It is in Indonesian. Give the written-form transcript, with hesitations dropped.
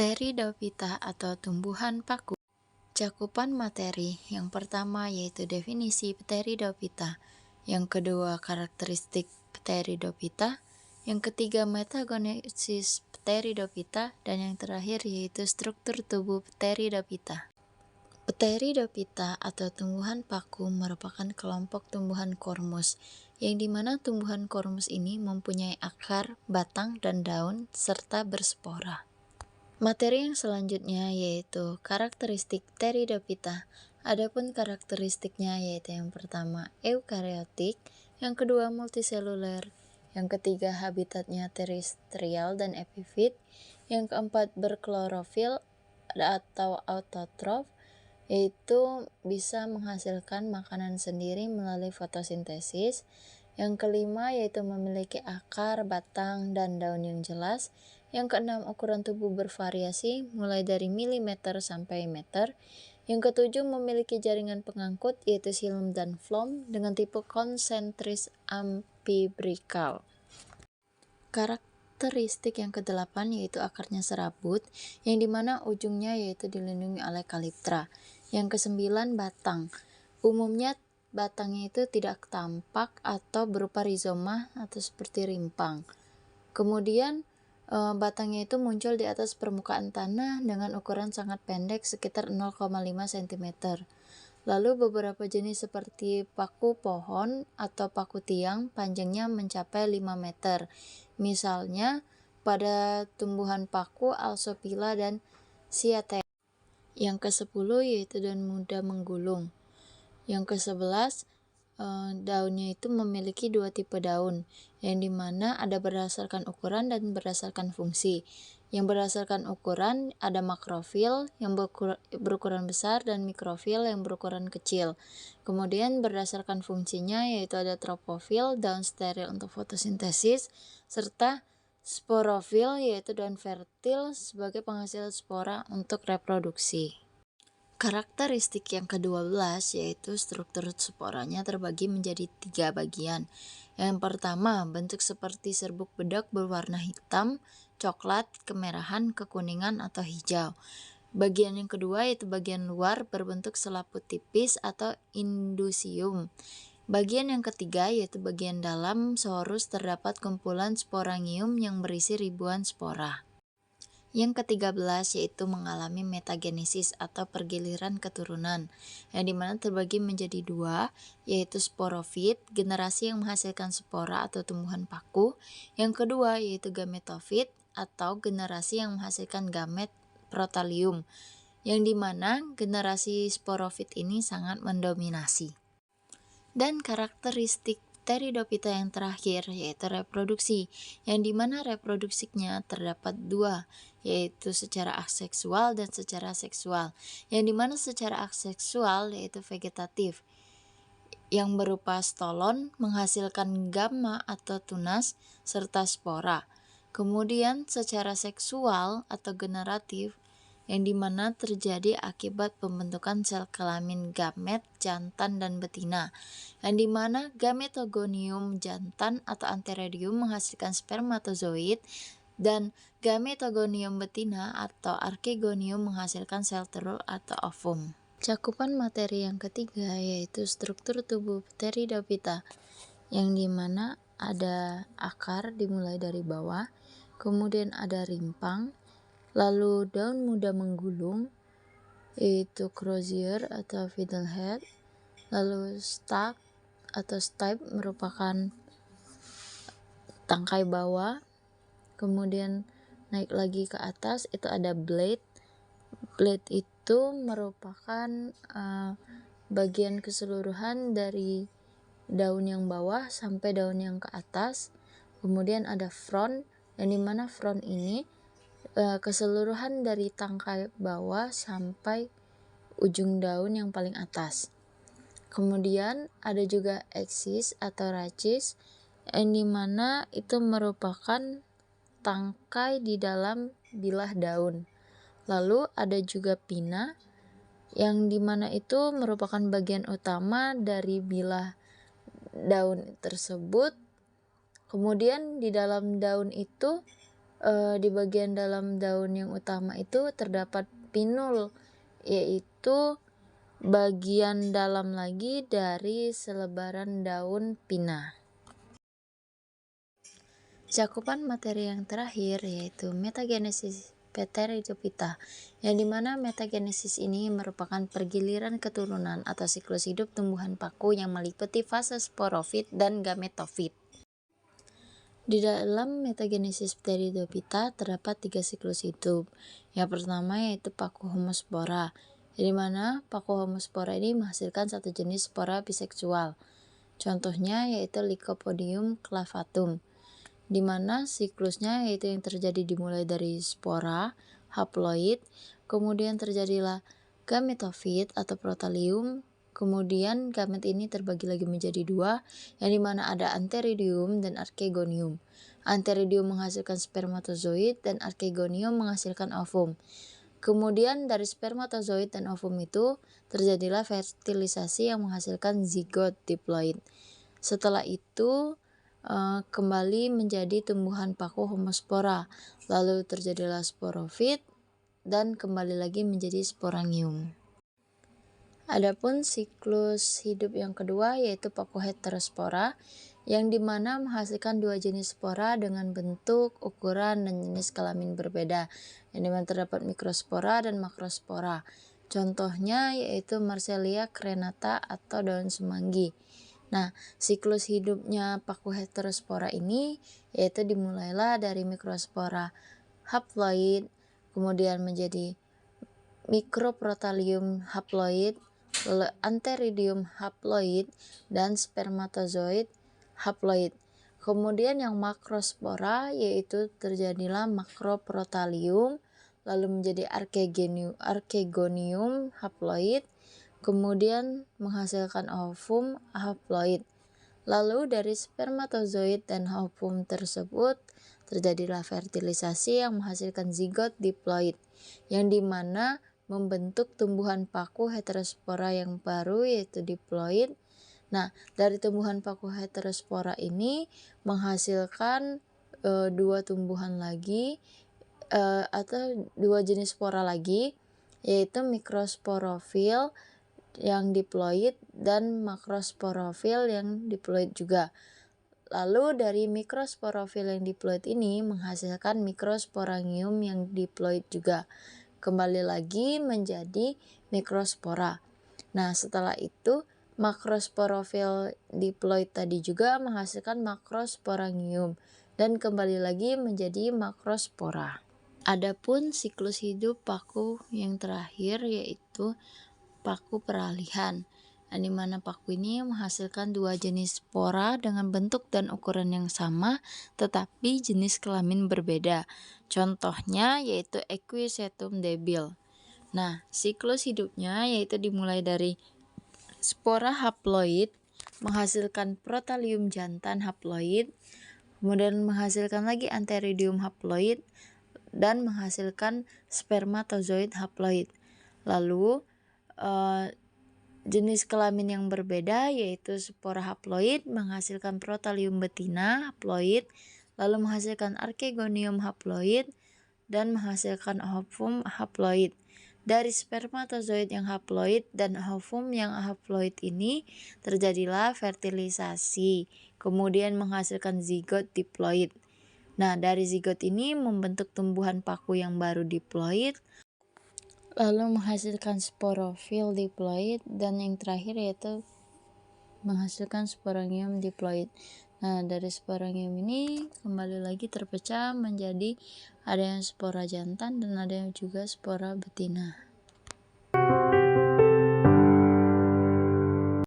Pteridophyta atau tumbuhan paku. Cakupan materi yang pertama yaitu definisi Pteridophyta, yang kedua karakteristik Pteridophyta, yang ketiga metagenesis Pteridophyta, dan yang terakhir yaitu struktur tubuh Pteridophyta. Pteridophyta atau tumbuhan paku merupakan kelompok tumbuhan kormus, yang dimana tumbuhan kormus ini mempunyai akar, batang, dan daun, serta berspora. Materi yang selanjutnya yaitu karakteristik Pteridophyta. Adapun karakteristiknya yaitu yang pertama eukariotik, yang kedua multiseluler, yang ketiga habitatnya terestrial dan epifit, yang keempat berklorofil atau autotrof, yaitu bisa menghasilkan makanan sendiri melalui fotosintesis. Yang kelima yaitu memiliki akar, batang, dan daun yang jelas. Yang keenam, ukuran tubuh bervariasi mulai dari milimeter sampai meter. Yang ketujuh, memiliki jaringan pengangkut yaitu xilem dan phloem dengan tipe konsentris amfibrikal. Karakteristik yang kedelapan yaitu akarnya serabut, yang dimana ujungnya yaitu dilindungi oleh kaliptra. Yang kesembilan, batang. Umumnya batangnya itu tidak tampak atau berupa rizoma atau seperti rimpang. Kemudian batangnya itu muncul di atas permukaan tanah dengan ukuran sangat pendek sekitar 0,5 cm. Lalu beberapa jenis seperti paku pohon atau paku tiang panjangnya mencapai 5 meter. Misalnya pada tumbuhan paku Alsopila dan Cyathea. Yang ke-10 yaitu daun muda menggulung. Yang ke-11, daunnya itu memiliki dua tipe daun, yang dimana ada berdasarkan ukuran dan berdasarkan fungsi. Yang berdasarkan ukuran ada makrofil yang berukuran besar dan mikrofil yang berukuran kecil. Kemudian berdasarkan fungsinya yaitu ada tropofil, daun steril untuk fotosintesis, serta sporofil yaitu daun fertil sebagai penghasil spora untuk reproduksi. Karakteristik yang ke-12 yaitu struktur sporanya terbagi menjadi 3 bagian. Yang pertama, bentuk seperti serbuk bedak berwarna hitam, coklat, kemerahan, kekuningan, atau hijau. Bagian yang kedua yaitu bagian luar berbentuk selaput tipis atau indusium. Bagian yang ketiga yaitu bagian dalam sorus terdapat kumpulan sporangium yang berisi ribuan spora. Yang ke-13 yaitu mengalami metagenesis atau pergiliran keturunan, yang dimana terbagi menjadi dua, yaitu sporofit, generasi yang menghasilkan spora atau tumbuhan paku. Yang kedua yaitu gametofit atau generasi yang menghasilkan gamet protalium, yang dimana generasi sporofit ini sangat mendominasi. Dan karakteristik Pteridophyta yang terakhir yaitu reproduksi, yang dimana reproduksinya terdapat dua, yaitu secara aseksual dan secara seksual. Yang dimana secara aseksual yaitu vegetatif, yang berupa stolon menghasilkan gamma atau tunas serta spora. Kemudian secara seksual atau generatif, yang dimana terjadi akibat pembentukan sel kelamin gamet jantan dan betina, yang dimana gametogonium jantan atau antheridium menghasilkan spermatozoid dan gametogonium betina atau archegonium menghasilkan sel telur atau ovum. Cakupan materi yang ketiga yaitu struktur tubuh Pteridophyta, yang dimana ada akar dimulai dari bawah, kemudian ada rimpang, lalu daun muda menggulung yaitu crozier atau fiddlehead, lalu stalk atau stipe merupakan tangkai bawah, kemudian naik lagi ke atas itu ada blade. Blade itu merupakan bagian keseluruhan dari daun yang bawah sampai daun yang ke atas. Kemudian ada frond, yang dimana frond ini keseluruhan dari tangkai bawah sampai ujung daun yang paling atas. Kemudian ada juga axis atau rachis, yang dimana itu merupakan tangkai di dalam bilah daun. Lalu ada juga pinna, yang dimana itu merupakan bagian utama dari bilah daun tersebut. Kemudian di dalam daun itu di bagian dalam daun yang utama itu terdapat pinul, yaitu bagian dalam lagi dari selebaran daun pina. Cakupan materi yang terakhir yaitu metagenesis Pteridophyta, yang dimana metagenesis ini merupakan pergiliran keturunan atau siklus hidup tumbuhan paku yang meliputi fase sporofit dan gametofit. Di dalam metagenesis Pteridophyta terdapat 3 siklus hidup. Yang pertama yaitu paku homospora, di mana paku homospora ini menghasilkan satu jenis spora biseksual. Contohnya yaitu Lycopodium clavatum, di mana siklusnya yaitu yang terjadi dimulai dari spora, haploid, kemudian terjadilah gametofit atau protalium, kemudian gamet ini terbagi lagi menjadi 2, yang dimana ada antheridium dan archegonium. Antheridium menghasilkan spermatozoid dan archegonium menghasilkan ovum. Kemudian dari spermatozoid dan ovum itu terjadilah fertilisasi yang menghasilkan zigot diploid. Setelah itu kembali menjadi tumbuhan paku homospora, lalu terjadilah sporofit dan kembali lagi menjadi sporangium. Adapun siklus hidup yang kedua yaitu paku heterospora, yang dimana menghasilkan 2 jenis spora dengan bentuk, ukuran, dan jenis kelamin berbeda, yang dimana terdapat mikrospora dan makrospora. Contohnya yaitu Marselia crenata atau daun semanggi. Nah, siklus hidupnya paku heterospora ini yaitu dimulailah dari mikrospora haploid, kemudian menjadi mikroprotalium haploid, lalu antheridium haploid, dan spermatozoid haploid. Kemudian yang makrospora yaitu terjadilah makroprotalium, lalu menjadi archegonium haploid, kemudian menghasilkan ovum haploid. Lalu dari spermatozoid dan ovum tersebut terjadilah fertilisasi yang menghasilkan zigot diploid, yang dimana membentuk tumbuhan paku heterospora yang baru yaitu diploid. Nah, dari tumbuhan paku heterospora ini menghasilkan 2 tumbuhan lagi atau 2 jenis spora lagi, yaitu mikrosporofil yang diploid dan makrosporofil yang diploid juga. Lalu dari mikrosporofil yang diploid ini menghasilkan mikrosporangium yang diploid juga. Kembali lagi menjadi mikrospora. Nah, setelah itu makrosporofil diploid tadi juga menghasilkan makrosporangium dan kembali lagi menjadi makrospora. Adapun siklus hidup paku yang terakhir yaitu paku peralihan, di mana paku ini menghasilkan 2 jenis spora dengan bentuk dan ukuran yang sama tetapi jenis kelamin berbeda. Contohnya yaitu Equisetum debil. Nah, siklus hidupnya yaitu dimulai dari spora haploid menghasilkan protalium jantan haploid, kemudian menghasilkan lagi antheridium haploid dan menghasilkan spermatozoid haploid. Lalu jenis kelamin yang berbeda yaitu spora haploid menghasilkan protalium betina haploid, lalu menghasilkan archegonium haploid dan menghasilkan ovum haploid. Dari spermatozoid yang haploid dan ovum yang haploid ini terjadilah fertilisasi, kemudian menghasilkan zigot diploid. Nah, dari zigot ini membentuk tumbuhan paku yang baru diploid, lalu menghasilkan sporofil diploid, dan yang terakhir yaitu menghasilkan sporangium diploid. Nah, dari sporangium ini kembali lagi terpecah menjadi ada yang spora jantan dan ada yang juga spora betina.